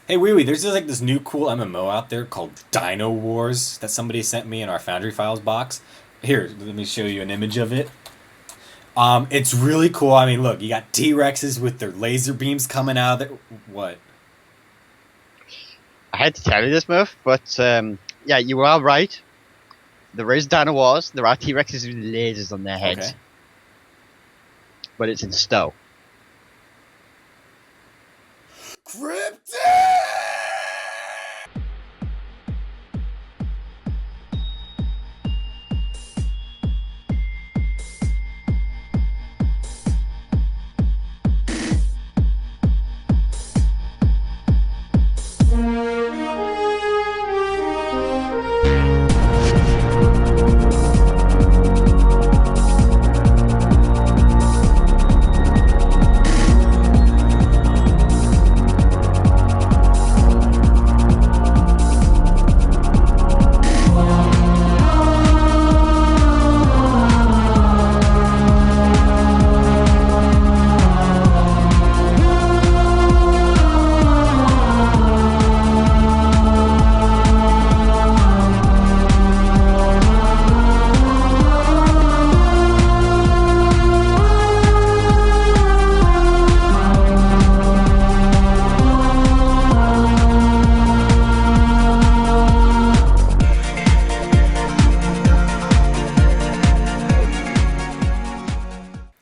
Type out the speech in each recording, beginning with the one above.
Hey, Wee Wee, there's just like this new cool MMO out there called Dino Wars that somebody sent me in our Foundry Files box. Here, let me show you an image of it. It's really cool. I mean, look, you got T-Rexes with their laser beams coming out of their... What? I had to tell you this, Murph, but yeah, you are right. There is Dino Wars. There are T-Rexes with lasers on their heads. Okay. But it's in Stowe. Cryptic!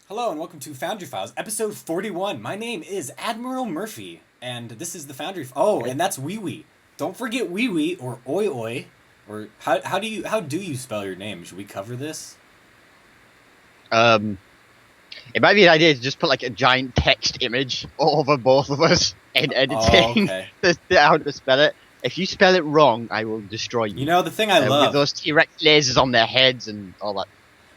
Hello and welcome to Foundry Files, episode 41. My name is Admiral Murphy, and this is the Foundry... Oh, and that's Wee Wee. Don't forget Wee Wee, or Oi Oi, or how do you spell your name? Should we cover this? It might be an idea to just put like a giant text image over both of us in editing how to spell it. If you spell it wrong, I will destroy you. You know, the thing I love... With those T-Rex lasers on their heads and all that.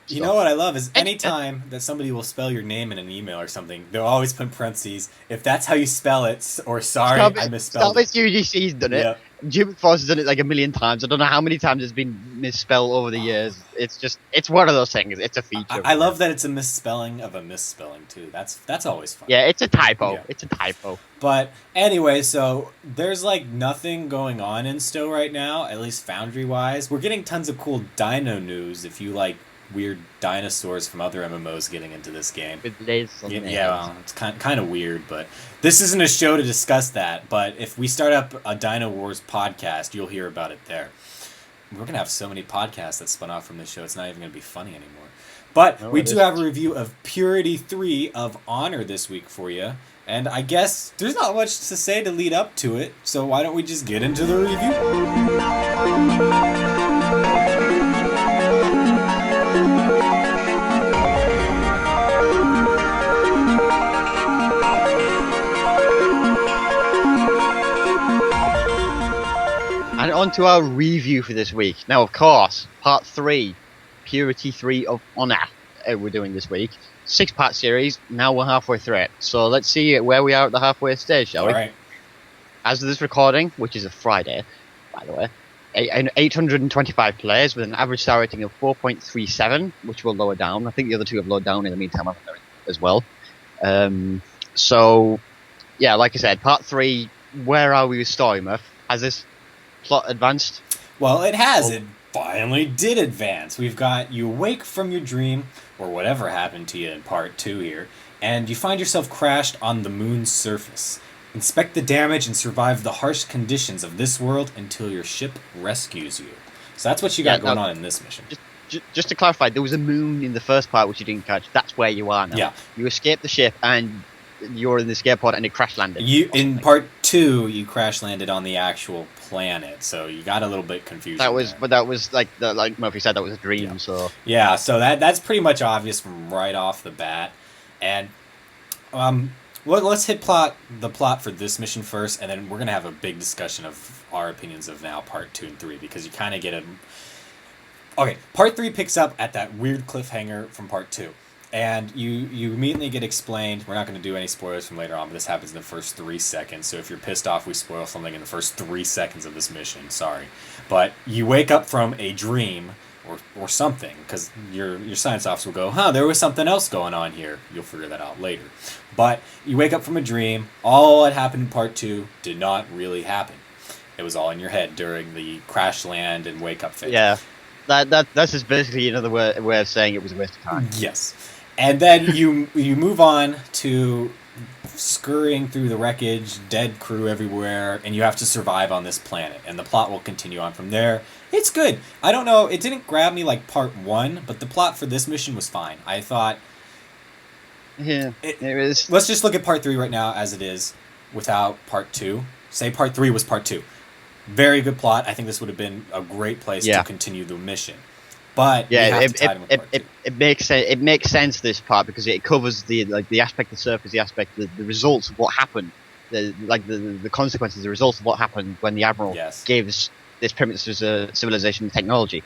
You know what I love is anytime that somebody will spell your name in an email or something, they'll always put parentheses, if that's how you spell it, or sorry, I misspelled it. UGC's done it. Yep. Jim Force has done it like a million times. I don't know how many times it's been misspelled over the years. It's one of those things. It's a feature. I love that it's a misspelling of a misspelling, too. That's always fun. Yeah, it's a typo. Yeah. It's a typo. But anyway, so there's like nothing going on in Stowe right now, at least Foundry-wise. We're getting tons of cool dino news if you like weird dinosaurs from other MMOs getting into this game. With lasers on Yeah, well, it's kind of weird, but this isn't a show to discuss that. But if we start up a Dino Wars podcast, you'll hear about it there. We're gonna have so many podcasts that spun off from this show; it's not even gonna be funny anymore. But we do have a review of Purity 3 of Honor this week for you, and I guess there's not much to say to lead up to it. So why don't we just get into the review? And on to our review for this week. Now, of course, part 3, Purity 3 of Honor, we're doing this week. 6-part series, now we're halfway through it. So let's see where we are at the halfway stage, shall we? Alright. As of this recording, which is a Friday, by the way, 825 players with an average star rating of 4.37, which will lower down. I think the other two have lowered down in the meantime, haven't they, as well. So, yeah, like I said, part 3, where are we with story, Murph? Has this plot advanced? Well, it has. It finally did advance. We've got you awake from your dream, or whatever happened to you in part 2 here, and you find yourself crashed on the moon's surface. Inspect the damage and survive the harsh conditions of this world until your ship rescues you. So that's what you got going on in this mission. Just to clarify, there was a moon in the first part which you didn't catch. That's where you are now. Yeah. You escaped the ship and you're in the escape pod and it crash landed. In part 2, you crash landed on the actual planet, so you got a little bit confused. But that was like Murphy said, that was a dream. Yeah. So that's pretty much obvious from right off the bat. And let's hit the plot for this mission first, and then we're gonna have a big discussion of our opinions of now part 2 and 3, because you kind of get a. Okay, part 3 picks up at that weird cliffhanger from part 2. And you immediately get explained. We're not going to do any spoilers from later on, but this happens in the first 3 seconds. So if you're pissed off we spoil something in the first 3 seconds of this mission, sorry. But you wake up from a dream or something, because your science officer will go, huh, there was something else going on here. You'll figure that out later. But you wake up from a dream. All that happened in part 2 did not really happen. It was all in your head during the crash land and wake up phase. Yeah, that's just basically another way of saying it was a waste of time. Yes. And then you move on to scurrying through the wreckage, dead crew everywhere, and you have to survive on this planet. And the plot will continue on from there. It's good. I don't know, it didn't grab me like part 1, but the plot for this mission was fine. I thought... Yeah, it was... Let's just look at part 3 right now as it is, without part 2. Say part 3 was part 2. Very good plot. I think this would have been a great place to continue the mission. But it makes sense. It makes sense, this part, because it covers the aspect of the surface, the aspect, the results of what happened, the consequences, the results of what happened when the admiral gave us this primitive civilization technology.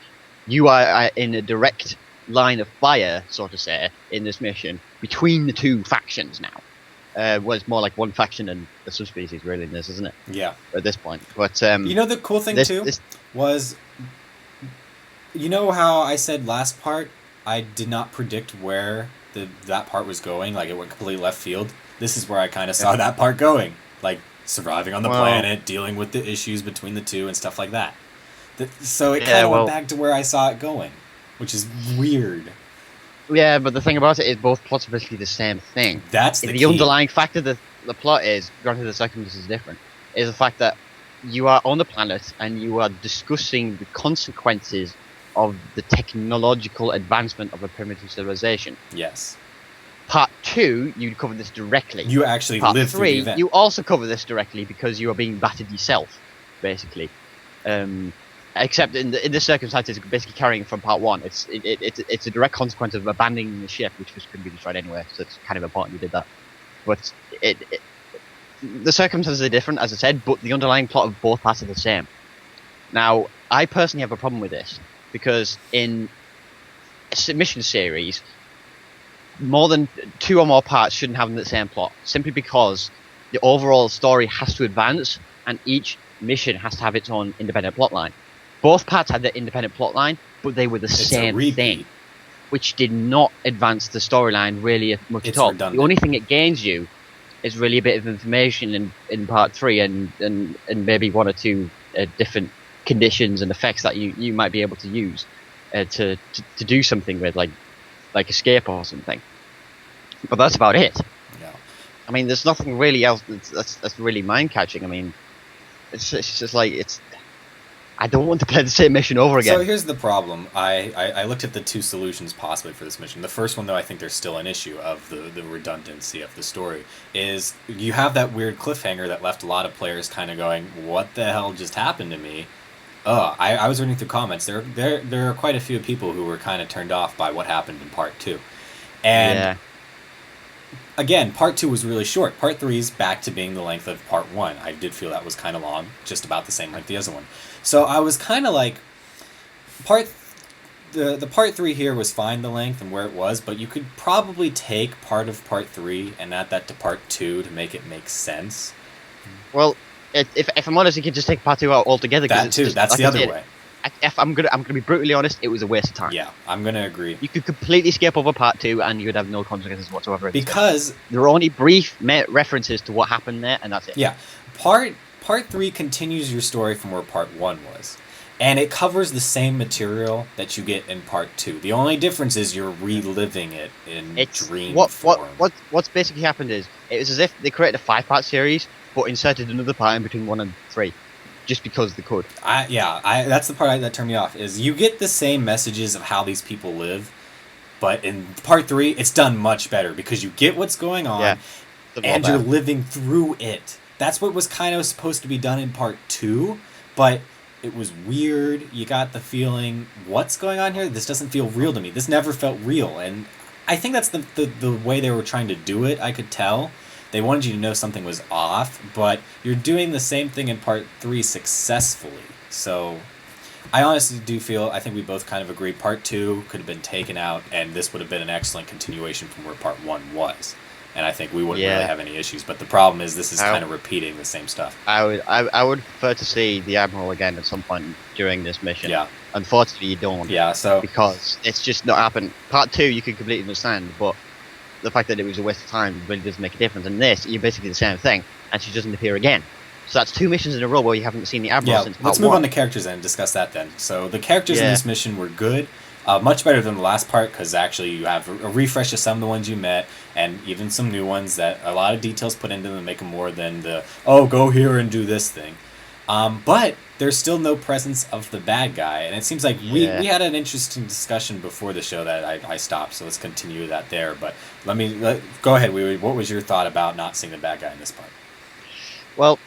You are in a direct line of fire, so to say, in this mission between the two factions now. Well, it's more like one faction and a subspecies, really, in this, isn't it? Yeah. At this point, but you know, the cool thing was, you know how I said last part I did not predict where that part was going, like it went completely left field. This is where I kind of saw that part going, like surviving on the planet, dealing with the issues between the two and stuff like that. So it kind of went back to where I saw it going, which is weird. Yeah, but the thing about it is both plots are basically the same thing. That's the key. Underlying fact of the plot is, granted the circumstances is different, is the fact that you are on the planet and you are discussing the consequences of the technological advancement of a primitive civilization. Yes. Part 2, you cover this directly. You actually live through the event. Part 3, you also cover this directly because you are being battered yourself, basically. Except in the circumstances, basically carrying from part 1, it's a direct consequence of abandoning the ship, which was going to be destroyed anyway. So it's kind of important you did that. But the circumstances are different, as I said, but the underlying plot of both parts are the same. Now, I personally have a problem with this because in a submission series, more than 2 or more parts shouldn't have the same plot, simply because the overall story has to advance and each mission has to have its own independent plotline. Both parts had their independent plotline, but they were the same thing, which did not advance the storyline really much at all. Redundant. The only thing it gains you is really a bit of information in part 3 and maybe 1 or 2 different conditions and effects that you might be able to use to do something with, like escape or something. But that's about it. Yeah. I mean, there's nothing really else that's really mind-catching. I mean, it's just like I don't want to play the same mission over again. So here's the problem. I looked at the 2 solutions possibly for this mission. The first one, though, I think there's still an issue of the redundancy of the story, is you have that weird cliffhanger that left a lot of players kind of going, what the hell just happened to me? I was reading through comments. There are quite a few people who were kind of turned off by what happened in part 2. And again, part 2 was really short. Part 3 is back to being the length of part 1. I did feel that was kind of long, just about the same length the other one. So I was kind of like, the part 3 here was fine, the length and where it was, but you could probably take part of part 3 and add that to part 2 to make it make sense. Well, if I'm honest, you could just take part 2 out altogether. That too, that's like the other way. If I'm gonna be brutally honest, it was a waste of time. Yeah, I'm gonna agree. You could completely skip over part 2 and you would have no consequences whatsoever. Because there are only brief references to what happened there, and that's it. Yeah, Part 3 continues your story from where part 1 was. And it covers the same material that you get in part 2. The only difference is you're reliving it in dream form. What's basically happened is, it was as if they created a 5-part series, but inserted another part in between 1 and 3. Just because they could. That's the part that turned me off, is you get the same messages of how these people live, but in part 3, it's done much better, because you get what's going on, and you're living through it. That's what was kind of supposed to be done in part 2, but it was weird. You got the feeling, what's going on here? This doesn't feel real to me. This never felt real, and I think that's the way they were trying to do it, I could tell. They wanted you to know something was off, but you're doing the same thing in part 3 successfully. So I honestly do feel, I think we both kind of agree, part 2 could have been taken out, and this would have been an excellent continuation from where part 1 was. and I think we wouldn't really have any issues. But the problem is this is kind of repeating the same stuff. I would prefer to see the Admiral again at some point during this mission. Yeah. Unfortunately, you don't. Yeah, so... Because it's just not happened. Part 2, you can completely understand, but the fact that it was a waste of time really doesn't make a difference. And this, you're basically the same thing, and she doesn't appear again. So that's 2 missions in a row where you haven't seen the Admiral since part 1. Let's move on to characters and discuss that then. So the characters in this mission were good. Much better than the last part, because actually you have a refresh of some of the ones you met, and even some new ones that a lot of details put into them make them more than the, oh, go here and do this thing. But there's still no presence of the bad guy, and it seems like we had an interesting discussion before the show that I stopped, so let's continue that there. But go ahead, Wee. What was your thought about not seeing the bad guy in this part? Well,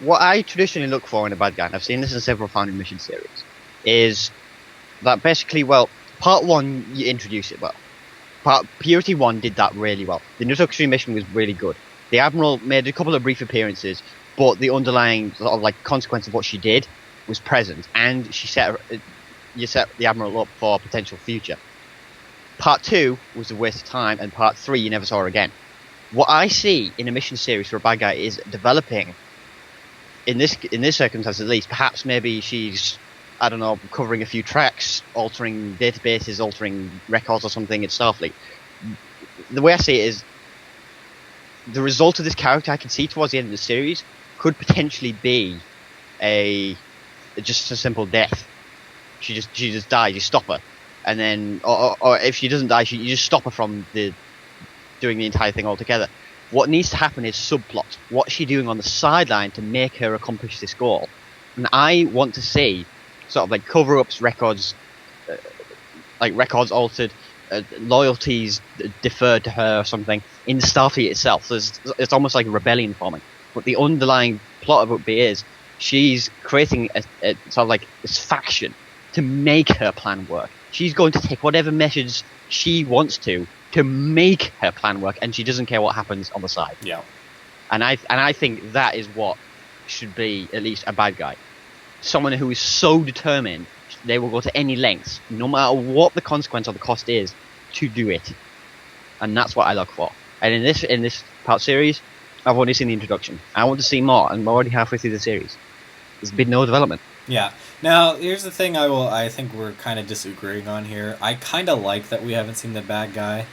what I traditionally look for in a bad guy, and I've seen this in several Foundry mission series, is that basically, well, part 1, you introduce it well. Purity 1 did that really well. The introductory mission was really good. The Admiral made a couple of brief appearances, but the underlying sort of like consequence of what she did was present, and you set the Admiral up for a potential future. Part 2 was a waste of time, and part 3 you never saw her again. What I see in a mission series for a bad guy is developing, in this circumstance at least, perhaps maybe she's, I don't know, covering a few tracks, altering databases, altering records or something at Starfleet. The way I see it is, the result of this character I can see towards the end of the series could potentially be just a simple death. She just dies, you stop her. And then, or if she doesn't die, you just stop her from doing the entire thing altogether. What needs to happen is subplot. What's she doing on the sideline to make her accomplish this goal? And I want to see sort of like cover-ups, records, records altered, loyalties deferred to her or something in Starfleet itself. So it's almost like a rebellion forming. But the underlying plot of it is she's creating a sort of like this faction to make her plan work. She's going to take whatever measures she wants to make her plan work, and she doesn't care what happens on the side. Yeah. And I think that is what should be at least a bad guy. Someone who is so determined they will go to any lengths, no matter what the consequence or the cost is, to do it. And that's what I look for. And in this part series, I've only seen the introduction. I want to see more, and I'm already halfway through the series. There's been no development. Yeah. Now, here's the thing I think we're kind of disagreeing on here. I kind of like that we haven't seen the bad guy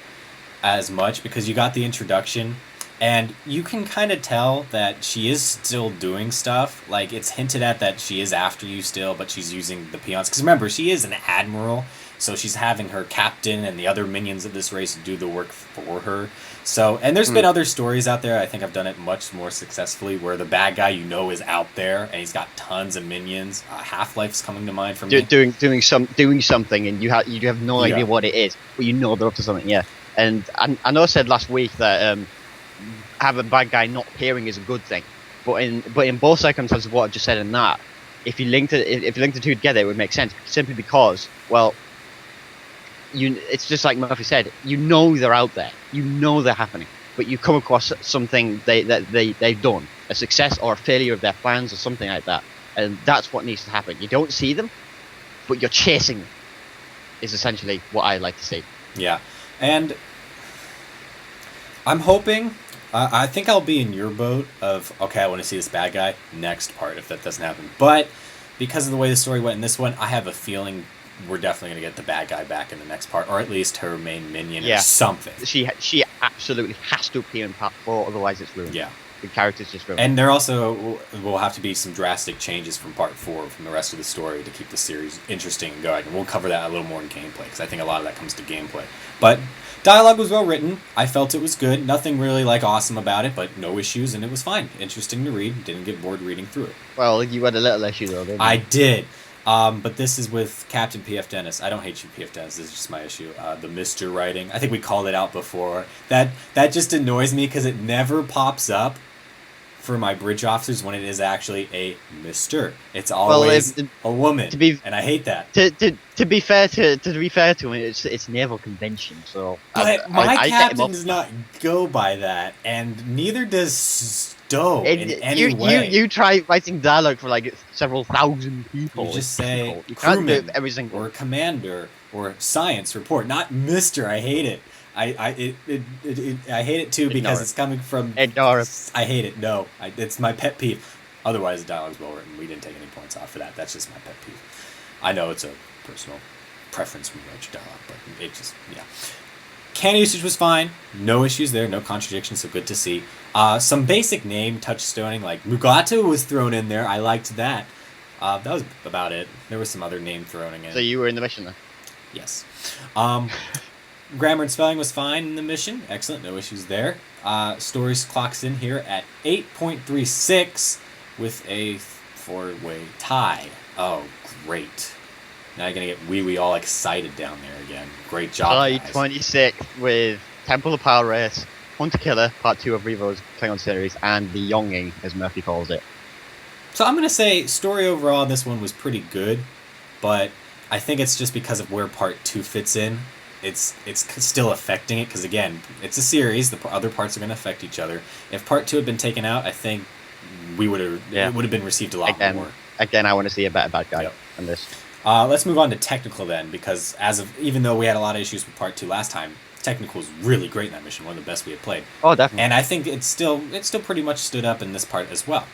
as much, because you got the introduction, and you can kind of tell that she is still doing stuff. Like, it's hinted at that she is after you still, but she's using the peons. Because remember, she is an admiral, so she's having her captain and the other minions of this race do the work for her. So, and there's been other stories out there, I think I've done it much more successfully, where the bad guy is out there, and he's got tons of minions. Half-Life's coming to mind for me. Doing something, and you have no idea what it is, but you know they're up to something, yeah. And I know I said last week that have a bad guy not appearing is a good thing, but in both circumstances, what I've just said in that, if you link the two together, it would make sense, simply because, well, it's just like Murphy said, you know they're out there, you know they're happening, but you come across something they've done, a success or a failure of their plans or something like that, and that's what needs to happen. You don't see them, but you're chasing them, is essentially what I like to see. Yeah. And I'm hoping, I think I'll be in your boat of, okay, I want to see this bad guy next part if that doesn't happen. But because of the way the story went in this one, I have a feeling we're definitely going to get the bad guy back in the next part, or at least her main minion or something. She absolutely has to appear in part 4, otherwise it's ruined. Yeah. The character's just ruined. And there also will have to be some drastic changes from part 4, from the rest of the story, to keep the series interesting and going. And we'll cover that a little more in gameplay, because I think a lot of that comes to gameplay. But dialogue was well written. I felt it was good. Nothing really awesome about it, but no issues, and it was fine. Interesting to read. Didn't get bored reading through it. Well, you had a little issue though, didn't you? I did. But this is with Captain P.F. Dennis. I don't hate you, P.F. Dennis. This is just my issue. The Mr. writing. I think we called it out before. That just annoys me, because it never pops up for my bridge officers when it is actually a Mr. It's always a woman, and I hate that. To be fair to him, it's naval convention. So, but my captain does not go by that, and neither does Stowe in any way. You try writing dialogue for several thousand people. You just say you crewman everything or commander or science report, not Mr. I hate it. I hate it too because Ignore it. it's coming from. Ignore it. I hate it. No, it's my pet peeve. Otherwise, the dialogue's well written. We didn't take any points off for that. That's just my pet peeve. I know it's a personal preference when you write your dialogue, but it just Canon usage was fine. No issues there. No contradictions. So good to see. Some basic name touchstoning like Mugatu was thrown in there. I liked that. That was about it. There was some other name thrown in. So you were in the mission then? Yes. Grammar and spelling was fine in the mission. Excellent. No issues there. Stories clocks in here at 8.36 with a 4-way tie. Oh, great. Now you're going to get wee all excited down there again. Great job, July guys. 26th with Temple of Power Race, Hunter Killer, Part 2 of Revo's Klingon series, and the Younging, as Murphy calls it. So I'm going to say story overall in this one was pretty good, but I think it's just because of where Part 2 fits in. It's still affecting it, because again, it's a series. The other parts are going to affect each other. If Part 2 had been taken out, I think it would have been received a lot more. Again, I want to see a better bad guy in this. Let's move on to technical then, because even though we had a lot of issues with Part 2 last time, technical was really great in that mission, one of the best we had played. Oh, definitely. And I think it still pretty much stood up in this part as well.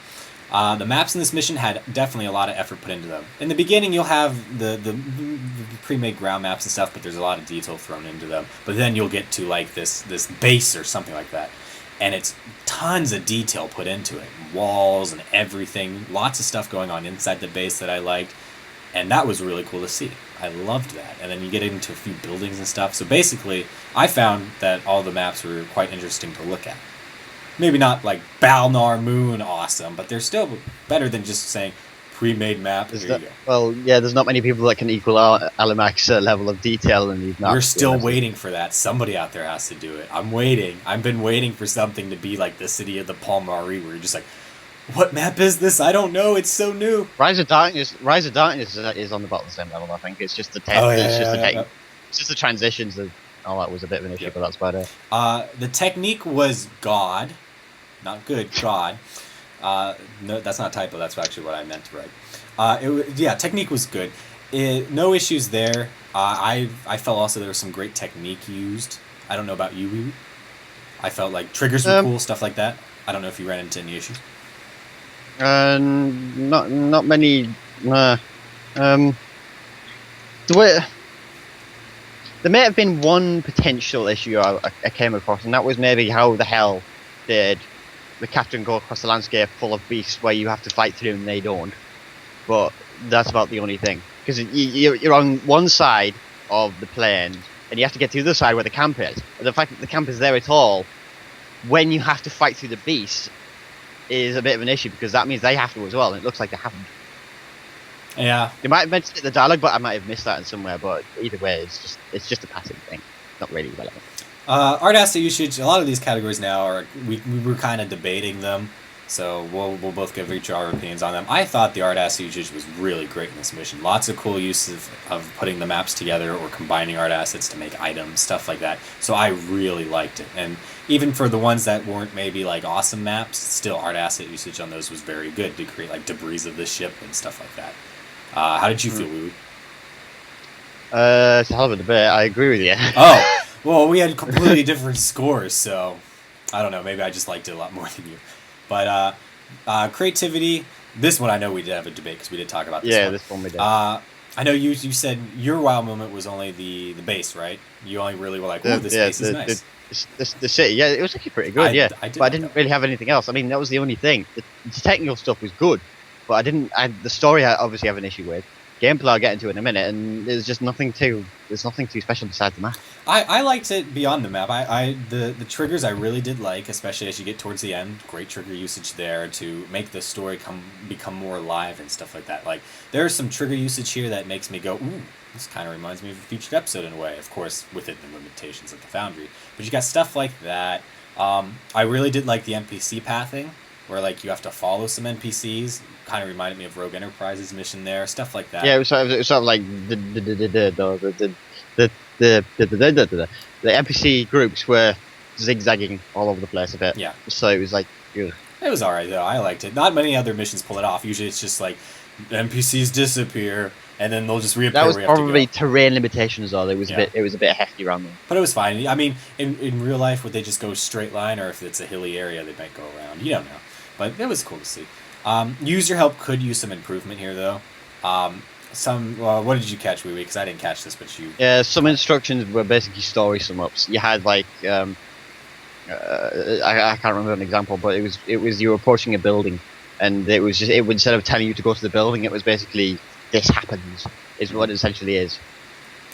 The maps in this mission had definitely a lot of effort put into them. In the beginning, you'll have the pre-made ground maps and stuff, but there's a lot of detail thrown into them. But then you'll get to like this base or something like that, and it's tons of detail put into it, walls and everything, lots of stuff going on inside the base that I liked. And that was really cool to see. I loved that. And then you get into a few buildings and stuff. So basically, I found that all the maps were quite interesting to look at. Maybe not like Balnar Moon awesome, but they're still better than just saying pre-made map. Well, yeah, there's not many people that can equal Alamac's level of detail in these maps. We're still waiting for that. Somebody out there has to do it. I'm waiting. I've been waiting for something to be like the City of the Palmari, where you're just like, what map is this? I don't know. It's so new. Rise of Darkness is on about the same level. I think it's just the it's just the transitions and all that was a bit of an issue, but that's about it. The technique was God, not good. God. No, that's not a typo. That's actually what I meant to write. Technique was good. No issues there. I felt also there was some great technique used. I don't know about you. I felt like triggers were cool, stuff like that. I don't know if you ran into any issues. Not many. There may have been one potential issue I came across, and that was maybe how the hell did the captain go across the landscape full of beasts where you have to fight through and they don't. But that's about the only thing, because you're on one side of the plane and you have to get to the other side where the camp is. And the fact that the camp is there at all, when you have to fight through the beasts, is a bit of an issue, because that means they have to as well, and it looks like they haven't. Yeah. They might have mentioned it in the dialogue, but I might have missed that in somewhere, but either way, it's just a passive thing. Not really relevant. Art asset usage, a lot of these categories now are, we were kind of debating them, so we'll both give each our opinions on them. I thought the art asset usage was really great in this mission. Lots of cool uses of putting the maps together or combining art assets to make items, stuff like that. So I really liked it. And even for the ones that weren't maybe like awesome maps, still art asset usage on those was very good to create like debris of the ship and stuff like that. How did you feel, Woo? It's a hell of a debate. I agree with you. Oh, well, we had completely different scores, so I don't know. Maybe I just liked it a lot more than you. But creativity, this one I know we did have a debate because we did talk about this one. Yeah, this one we did. I know you said your wow moment was only the base, right? You only really were like, oh, this base is nice. The city, yeah, it was actually pretty good, but I didn't really have anything else. I mean, that was the only thing. The technical stuff was good, but the story I obviously have an issue with. Gameplay I'll get into in a minute, and there's just nothing too special besides the map. I liked it beyond the map. The triggers I really did like, especially as you get towards the end. Great trigger usage there to make the story become more alive and stuff like that. Like, there's some trigger usage here that makes me go, ooh, this kind of reminds me of a featured episode in a way. Of course, within the limitations of the Foundry. But you got stuff like that. I really did like the NPC pathing, where like you have to follow some NPCs. Kind of reminded me of Rogue Enterprise's mission there, stuff like that. Yeah, it was sort of like the NPC groups were zigzagging all over the place a bit. Yeah. So it was like, ugh. It was alright though. I liked it. Not many other missions pull it off. Usually it's just like NPCs disappear, and then they'll just reappear. That was where you have to probably go. terrain limitations, though. It was Yeah. a bit hefty around them. But it was fine. I mean, in real life, would they just go straight line, or if it's a hilly area, they might go around? You don't know. But it was cool to see. User help could use some improvement here, though. What did you catch, Wee Wee? Because I didn't catch this, but you. Yeah, some instructions were basically story sum ups. You had like I can't remember an example, but it was you were approaching a building, and it was just instead of telling you to go to the building, it was basically this happens is what it essentially is.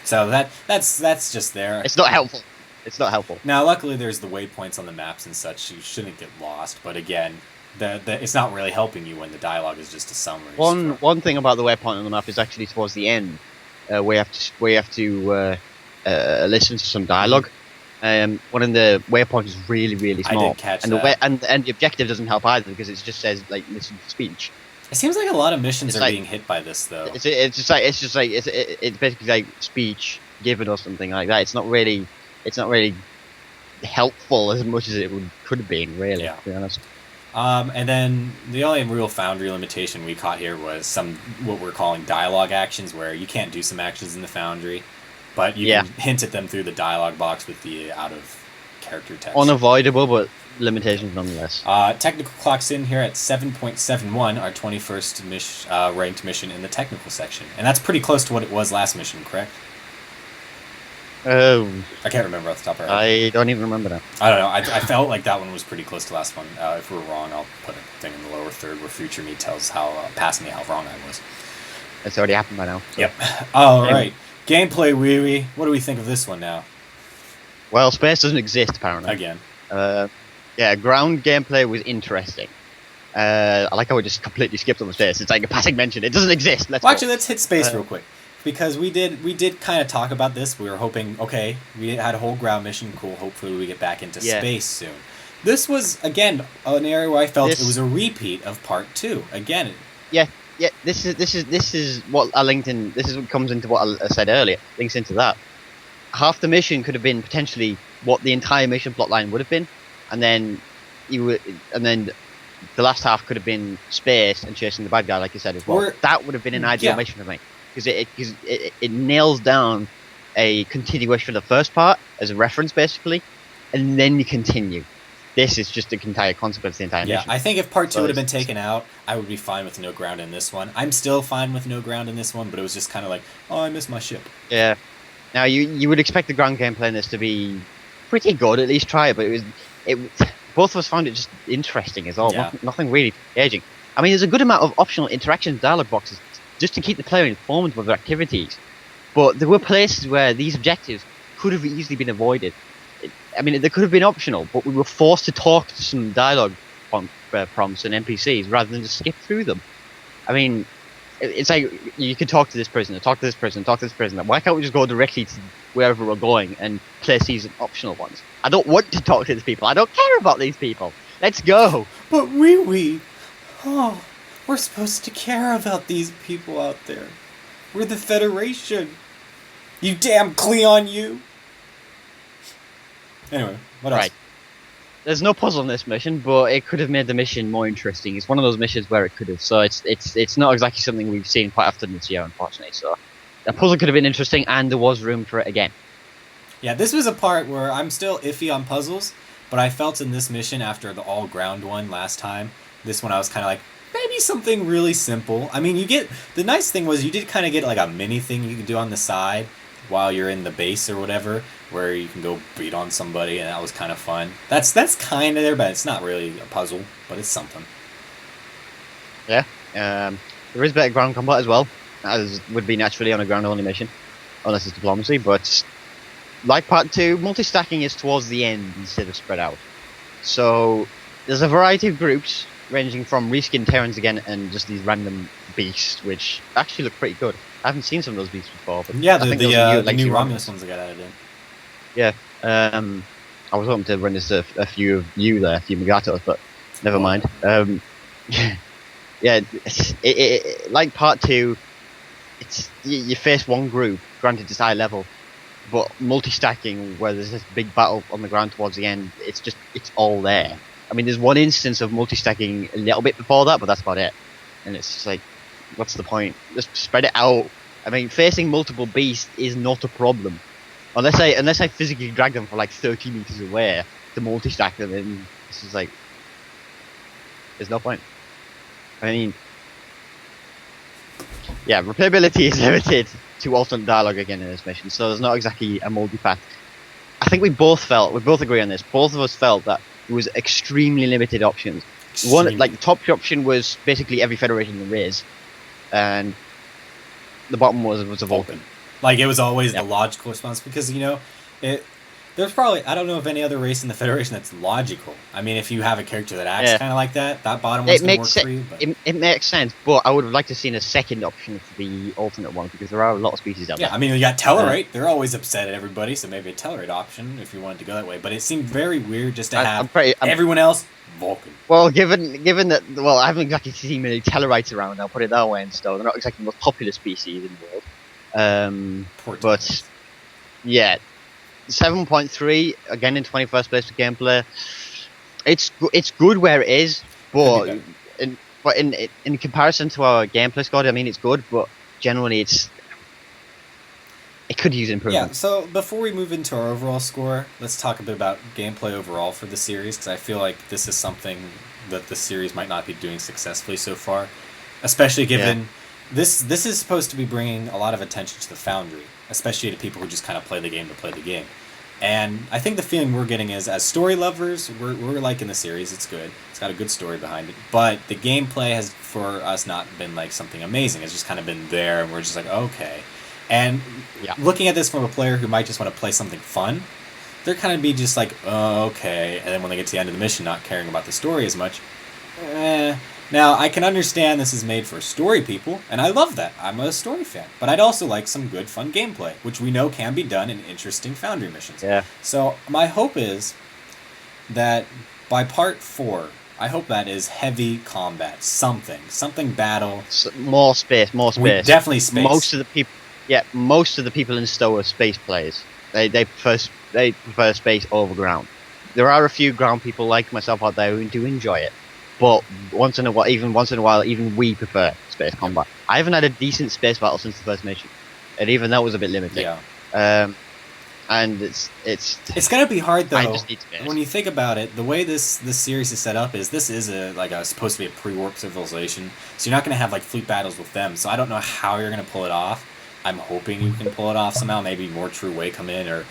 So that's just there. It's not helpful. It's not helpful. Now, luckily, there's the waypoints on the maps and such. You shouldn't get lost. But again, it's not really helping you when the dialogue is just a summary. One thing about the waypoint on the map is actually towards the end, where you have to listen to some dialogue. One of the waypoints is really, really small. I did catch and that. And the objective doesn't help either because it just says like listen to speech. It seems like a lot of missions It's are like- being hit by this, though. It's basically like speech given or something like that. It's not really helpful as much as could have been, really. Yeah. To be honest. And then the only real Foundry limitation we caught here was some what we're calling dialogue actions, where you can't do some actions in the Foundry, but you can hint at them through the dialogue box with the out of character text. Unavoidable, but limitations nonetheless. Technical clocks in here at 7.71, our 21st ranked mission in the technical section, and that's pretty close to what it was last mission, correct? Oh, I can't remember off the top of our head. I don't even remember that. I don't know. I felt like that one was pretty close to last one. If we're wrong, I'll put a thing in the lower third where future me tells past me how wrong I was. It's already happened by now. So. Yep. All right. Gameplay, Wee Wee. What do we think of this one now? Well, space doesn't exist apparently. Again. Yeah, ground gameplay was interesting. I like how we just completely skipped over space. It's like a passing mention. It doesn't exist. Well, actually, let's hit space real quick. Because we did kind of talk about this. We were hoping, okay, we had a whole ground mission, cool. Hopefully, we get back into space soon. This was again an area where I felt it was a repeat of part 2. Again. Yeah. This is what I linked in. This is what comes into what I said earlier. Links into that. Half the mission could have been potentially what the entire mission plotline would have been, and then the last half could have been space and chasing the bad guy, like you said as well. That would have been an ideal mission for me. Because it nails down a continuation of the first part as a reference, basically, and then you continue. This is just the entire consequence of the entire mission. Yeah, I think if part 2 would have been taken out, I would be fine with no ground in this one. I'm still fine with no ground in this one, but it was just kind of like, oh, I missed my ship. Yeah. Now, you would expect the ground gameplay in this to be pretty good, at least try it, but both of us found it just interesting as well. Yeah. Nothing really engaging. I mean, there's a good amount of optional interaction dialogue boxes just to keep the player informed with their activities. But there were places where these objectives could have easily been avoided. I mean, they could have been optional, but we were forced to talk to some dialogue prompts and NPCs rather than just skip through them. I mean, it's like you could talk to this prisoner, talk to this prisoner, talk to this prisoner. Why can't we just go directly to wherever we're going and place these optional ones? I don't want to talk to these people. I don't care about these people. Let's go. But Wee, we're supposed to care about these people out there. We're the Federation. You damn Cleon, you. Anyway, what else? Right. There's no puzzle in this mission, but it could have made the mission more interesting. It's one of those missions where it could have. So it's not exactly something we've seen quite often this year, unfortunately. So the puzzle could have been interesting, and there was room for it again. Yeah, this was a part where I'm still iffy on puzzles, but I felt in this mission after the all ground one last time, this one I was kind of like, maybe something really simple. I mean, the nice thing was you did kind of get like a mini thing you could do on the side while you're in the base or whatever, where you can go beat on somebody, and that was kind of fun. That's kind of there, but it's not really a puzzle, but it's something. Yeah. There is better ground combat as well, as would be naturally on a ground-only mission, unless it's diplomacy, but like part 2, multi-stacking is towards the end instead of spread out. So there's a variety of groups, ranging from reskinned Terrans again and just these random beasts, which actually look pretty good. I haven't seen some of those beasts before, but yeah, I think the new Romulus ones that got added in. Yeah, I was hoping to run this a few of you there, a few Magatos, but never mind. Yeah, like part 2, it's you face one group, granted it's high level, but multi-stacking where there's this big battle on the ground towards the end, it's all there. I mean, there's one instance of multi-stacking a little bit before that, but that's about it. And it's just like, what's the point? Just spread it out I mean, facing multiple beasts is not a problem. Unless I physically drag them from like 30 meters away to multi-stack them, and this is like, there's no point. I mean, yeah, replayability is limited to alternate dialogue again in this mission, so there's not exactly a multi-path. I think we both agree on this. Both of us felt that there was extremely limited options. One, like the top option was basically every Federation there is, and the bottom was a Vulcan. Like it was always the logical response because there's probably, I don't know of any other race in the Federation that's logical. I mean, if you have a character that acts kind of like that bottom one's going to work for you. But... It makes sense, but I would have liked to have seen a second option for the alternate one because there are a lot of species out there. Yeah, I mean, you got Tellarite. They're always upset at everybody, so maybe a Tellarite option if you wanted to go that way. But it seemed very weird just to have everyone else Vulcan. Well, given that, well, I haven't exactly seen many Tellarites around, I'll put it that way, and so they're not exactly the most popular species in the world. But, yeah. 7.3 again in 21st place for gameplay. It's good where it is, but in comparison to our gameplay score, I mean it's good, but generally it could use improvement. Yeah. So before we move into our overall score, let's talk a bit about gameplay overall for the series because I feel like this is something that the series might not be doing successfully so far, especially given this is supposed to be bringing a lot of attention to the Foundry, especially to people who just kind of play the game to play the game. And I think the feeling we're getting is, as story lovers, we're liking the series. It's good. It's got a good story behind it. But the gameplay has, for us, not been like something amazing. It's just kind of been there, and we're just like, okay. And looking at this from a player who might just want to play something fun, they're kind of be just like, oh, okay. And then when they get to the end of the mission, not caring about the story as much, Now, I can understand this is made for story people, and I love that. I'm a story fan. But I'd also like some good, fun gameplay, which we know can be done in interesting Foundry missions. Yeah. So my hope is that by part 4, I hope that is heavy combat, something battle. More space. Definitely space. Most of the people in Stowe are space players. They prefer space over ground. There are a few ground people like myself out there who do enjoy it. But once in a while, even we prefer space combat. I haven't had a decent space battle since the first mission, and even that was a bit limited. Yeah. And it's gonna be hard though. I just need space. When you think about it, the way this series is set up is this is supposed to be a pre-warp civilization, so you're not gonna have like fleet battles with them. So I don't know how you're gonna pull it off. I'm hoping you can pull it off somehow. Maybe more True Way come in,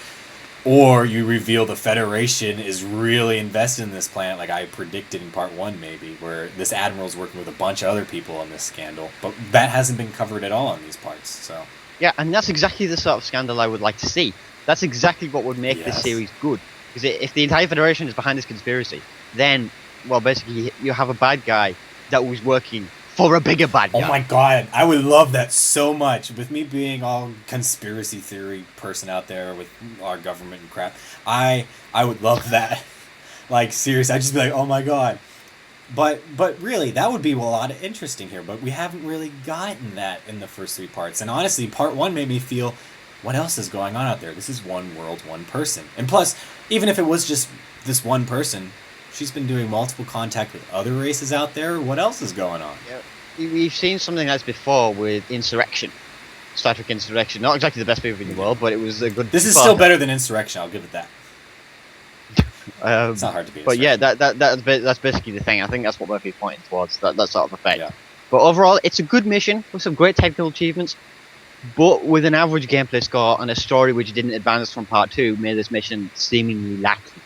or you reveal the Federation is really invested in this planet, like I predicted in part 1, maybe, where this admiral's working with a bunch of other people on this scandal. But that hasn't been covered at all in these parts. So yeah, and that's exactly the sort of scandal I would like to see. That's exactly what would make this series good. Because if the entire Federation is behind this conspiracy, then, well, basically you have a bad guy that was working for a bigger bad guy. Oh my god, I would love that so much. With me being all conspiracy theory person out there with our government and crap, I would love that. Like, seriously, I'd just be like, oh my god. But really, that would be a lot of interesting here, but we haven't really gotten that in the first 3 parts. And honestly, part 1 made me feel, what else is going on out there? This is one world, one person. And plus, even if it was just this one person, she's been doing multiple contact with other races out there. What else is going on? Yeah. We've seen something like this before with Insurrection. Star Trek Insurrection. Not exactly the best movie in the world, but it was a good... This is still better than Insurrection, I'll give it that. It's not hard to beat. But yeah, that's basically the thing. I think that's what Murphy's pointing towards, that sort of effect. Yeah. But overall, it's a good mission with some great technical achievements, but with an average gameplay score and a story which didn't advance from part 2 made this mission seemingly lacking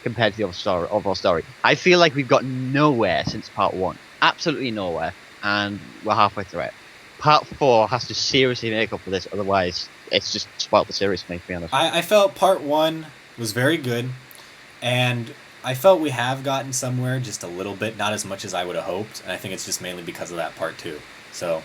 compared to the overall story. I feel like we've got nowhere since part 1. Absolutely nowhere. And we're halfway through it. Part 4 has to seriously make up for this, otherwise it's just spoiled the series for me, to be honest. I felt part 1 was very good, and I felt we have gotten somewhere just a little bit, not as much as I would have hoped, and I think it's just mainly because of that part 2. So,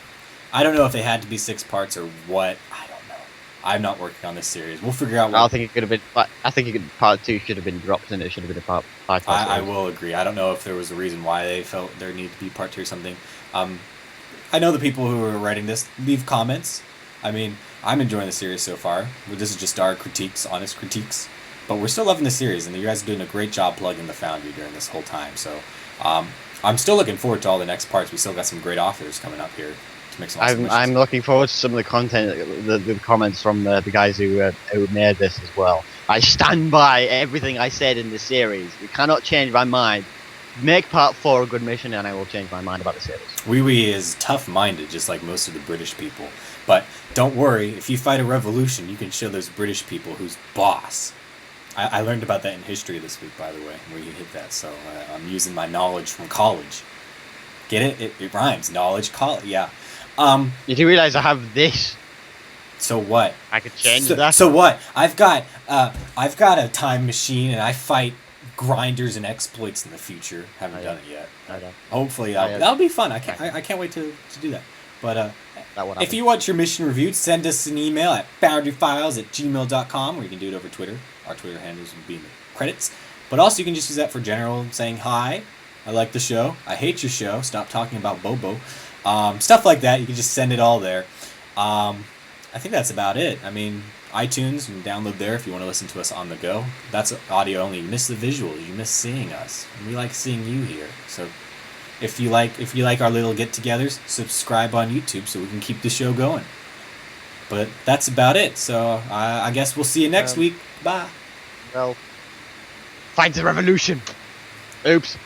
I don't know if they had to be 6 parts or what. I don't know. I'm not working on this series. We'll figure out what... I think it could have been... I think part 2 should have been dropped and it should have been a part 5. I will agree. I don't know if there was a reason why they felt there needed to be part 2 or something. I know the people who are writing this, leave comments. I mean, I'm enjoying the series so far. This is just our critiques, honest critiques. But we're still loving the series, and you guys are doing a great job plugging the Foundry during this whole time. So I'm still looking forward to all the next parts. We still got some great authors coming up here to make some awesome I'm missions. looking forward to some of the content, the comments from the guys who made this as well. I stand by everything I said in the series. You cannot change my mind. Make part 4 a good mission, and I will change my mind about the series. Wee Wee is tough-minded, just like most of the British people. But don't worry, if you fight a revolution, you can show those British people who's boss. I learned about that in history this week, by the way, where you hit that. So I'm using my knowledge from college. Get it? It rhymes. Knowledge, college. Yeah. You do realize I have this? So what? I could change that. So what? I've got a time machine, and I fight grinders and exploits in the future. Haven't done it yet. Hopefully, that'll be fun. I can't wait to do that. But if you want your mission reviewed, send us an email at foundryfiles@gmail.com, or you can do it over Twitter. Our Twitter handles will be in the credits. But also, you can just use that for general saying hi. I like the show. I hate your show. Stop talking about Bobo. Stuff like that. You can just send it all there. I think that's about it. I mean, iTunes, you can download there if you want to listen to us on the go. That's audio only. You miss the visuals. You miss seeing us. And we like seeing you here. So if you like our little get-togethers, subscribe on YouTube so we can keep the show going. But that's about it. So I guess we'll see you next week. Bye. Well, fight the revolution. Oops.